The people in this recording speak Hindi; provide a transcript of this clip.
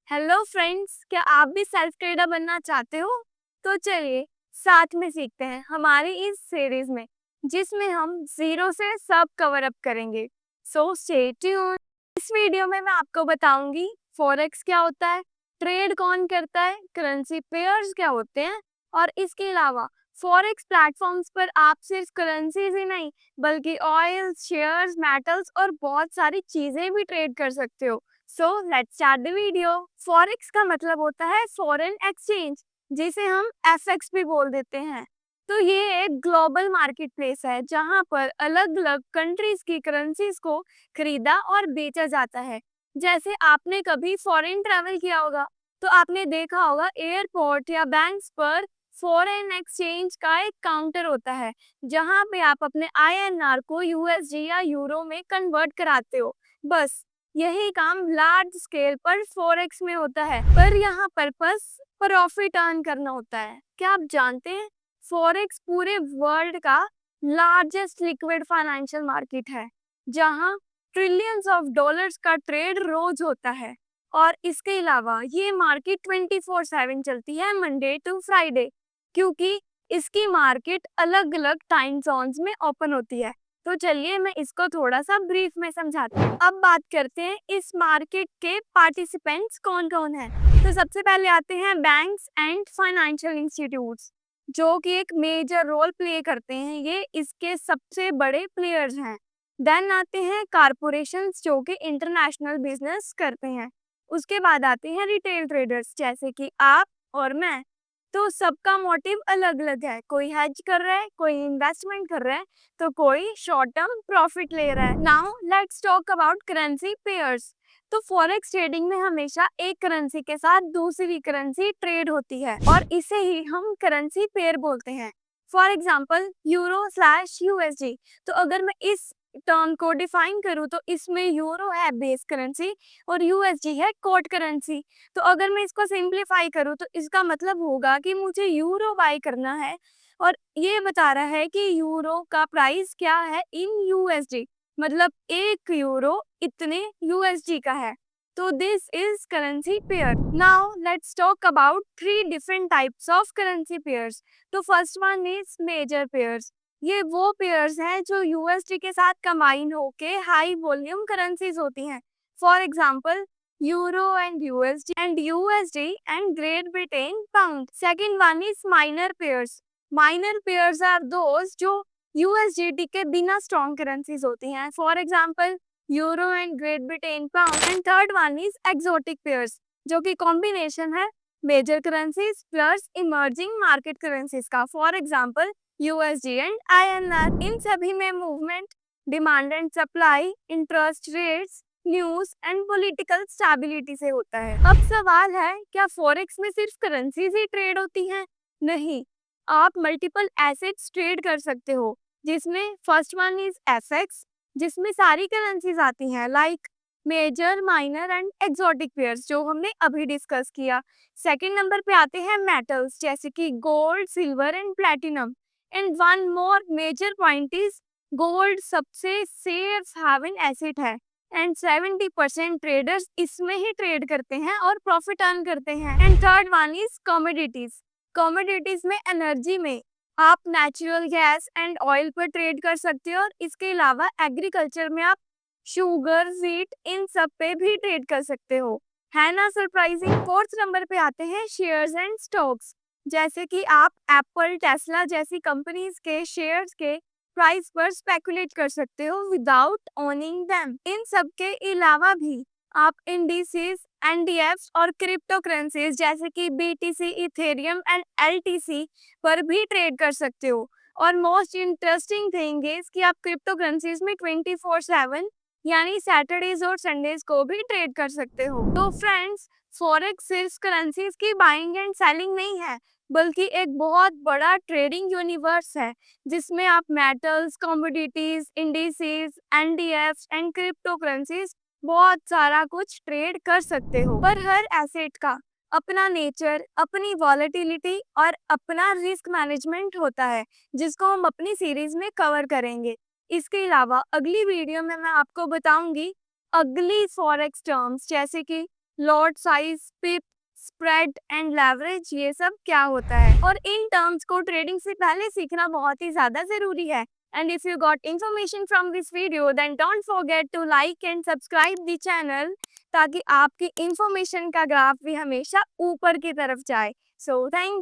हेलो फ्रेंड्स, क्या आप भी सेल्फ ट्रेडर बनना चाहते हो? तो चलिए साथ में सीखते हैं हमारी इस सीरीज में, जिसमें हम जीरो से सब कवर अप करेंगे। So stay tune. इस वीडियो में मैं आपको बताऊंगी फॉरेक्स क्या होता है, ट्रेड कौन करता है, करेंसी पेयर्स क्या होते हैं, और इसके अलावा फॉरेक्स प्लेटफॉर्म्स पर आप सिर्फ करेंसीज ही नहीं बल्कि ऑयल, शेयर्स, मेटल्स और बहुत सारी चीजें भी ट्रेड कर सकते हो। So let's start the video. Forex का मतलब होता है फॉरेन एक्सचेंज, जिसे हम एफएक्स भी बोल देते हैं। तो ये एक ग्लोबल मार्केट प्लेस है जहां पर अलग अलग कंट्रीज की करेंसीज को खरीदा और बेचा जाता है। जैसे आपने कभी फॉरेन ट्रैवल किया होगा तो आपने देखा होगा एयरपोर्ट या बैंक्स पर फॉरेन एक्सचेंज का एक काउंटर होता है, जहां पे आप अपने आईएनआर को यूएसडी या यूरो में कन्वर्ट कराते हो। बस यही काम लार्ज स्केल पर फॉरेक्स में होता है, पर यहाँ पर्पस प्रॉफिट अर्न करना होता है। क्या आप जानते हैं फॉरेक्स पूरे वर्ल्ड का लार्जेस्ट लिक्विड फाइनेंशियल मार्केट है, जहाँ ट्रिलियंस ऑफ डॉलर्स का ट्रेड रोज होता है। और इसके अलावा ये मार्केट 24/7 चलती है, मंडे टू फ्राइडे, क्योंकि इसकी मार्केट अलग अलग टाइम जोन्स में ओपन होती है। तो चलिए मैं इसको थोड़ा सा ब्रीफ में समझाती हूँ। अब बात करते हैं इस मार्केट के पार्टिसिपेंट्स कौन कौन है। तो सबसे पहले आते हैं बैंक्स एंड फाइनेंशियल इंस्टीट्यूट्स, जो कि एक मेजर रोल प्ले करते हैं, ये इसके सबसे बड़े प्लेयर्स हैं। देन आते हैं कारपोरेशंस, जो कि इंटरनेशनल बिजनेस करते हैं। उसके बाद आते हैं रिटेल ट्रेडर्स, जैसे कि आप और मैं। तो सबका मोटिव अलग अलग है, कोई हेज कर रहा है, कोई इन्वेस्टमेंट कर रहा है, तो कोई शॉर्ट टर्म प्रॉफिट ले रहा है। Now let's talk about currency pairs. तो फॉरेक्स ट्रेडिंग में हमेशा एक करेंसी के साथ दूसरी करेंसी ट्रेड होती है, और इसे ही हम करेंसी पेयर बोलते हैं। For example euro slash USD. तो अगर मैं इस टर्म को डिफाइन करूँ तो इसमें यूरो है बेस करेंसी और यूएसडी है कोड करेंसी। तो अगर मैं इसको सिंप्लीफाई करूँ तो इसका मतलब होगा कि मुझे यूरो बाय करना है, और ये बता रहा है कि यूरो का प्राइस क्या है इन यूएसडी, मतलब 1 यूरो इतने यूएसडी का है। तो this is currency pair. Now let's talk about 3 different types of currency pairs. तो first one is major pairs. ये वो पेयर्स हैं जो यूएसडी के साथ कंबाइन होके हाई वॉल्यूम करेंसीज होती हैं। For example Euro and USD and Great Britain pound. Second one is minor pairs. Minor pairs are those जो USDT के बिना strong currencies होती हैं. For example, Euro and Great Britain pound. And third one is exotic pairs, जो कि combination है major currencies plus emerging market currencies का. For example, USD and INR. इन सभी में movement, demand and supply, interest rates, news and political stability से होता है। अब सवाल है, क्या फॉरेक्स में सिर्फ करेंसीज ही ट्रेड होती हैं? नहीं, आप मल्टीपल एसेट्स ट्रेड कर सकते हो, जिसमें फर्स्ट वन इज एफएक्स, जिसमें सारी करेंसीज आती हैं, like major, minor and exotic pairs, जो हमने अभी डिस्कस किया। सेकंड नंबर पे आते हैं मेटल्स, जैसे कि gold, silver and platinum. And one more major point is gold सबसे सेफ हैवन एसेट है, एंड 70% ट्रेडर्स इसमें ही ट्रेड करते हैं और प्रॉफिट अर्न करते हैं। And third one is commodities. Commodities में एनर्जी में आप नेचुरल गैस एंड ऑयल पर ट्रेड कर सकते हो, और इसके अलावा एग्रीकल्चर में आप शुगर, व्हीट, इन सब पे भी ट्रेड कर सकते हो। है ना सरप्राइजिंग। फोर्थ नंबर पे आते हैं शेयर्स एंड स्टॉक्स, जैसे कि आप एप्पल, टेस्ला जैसी कंपनीज के शेयर्स के प्राइस पर स्पेकुलेट कर सकते हो विदाउट ओनिंग देम। इन सब के अलावा भी आप इंडिसेस, एनडीएफ्स और क्रिप्टो करेंसीज जैसे कि बीटीसी, इथेरियम एंड एलटीसी पर भी ट्रेड कर सकते हो। और मोस्ट इंटरेस्टिंग थिंग इज कि आप क्रिप्टो करेंसीज में 24/7 यानी सैटरडेज और संडेज को भी ट्रेड कर सकते हो। तो फ्रेंड्स, फॉरेक्स सिर्फ करेंसीज की बाइंग एंड सेलिंग नहीं है, बल्कि एक बहुत बड़ा ट्रेडिंग यूनिवर्स है, जिसमें आप metals, commodities, indices, NDFs and crypto currencies बहुत सारा कुछ ट्रेड कर सकते हो। पर हर एसेट का अपना नेचर, अपनी वॉलेटिलिटी और अपना रिस्क मैनेजमेंट होता है, जिसको हम अपनी सीरीज में कवर करेंगे। इसके अलावा अगली वीडियो में मैं आपको बताऊंगी अगली फॉरेक्स टर्म्स, जैसे कि lot size, pip, spread and leverage, ये सब क्या होता है और इन टर्म्स को ट्रेडिंग से पहले सीखना बहुत ही ज्यादा जरूरी है। And if you got information from this video, then don't forget to like and subscribe the channel ताकि आपकी इंफॉर्मेशन का ग्राफ भी हमेशा ऊपर की तरफ जाए। So thank you.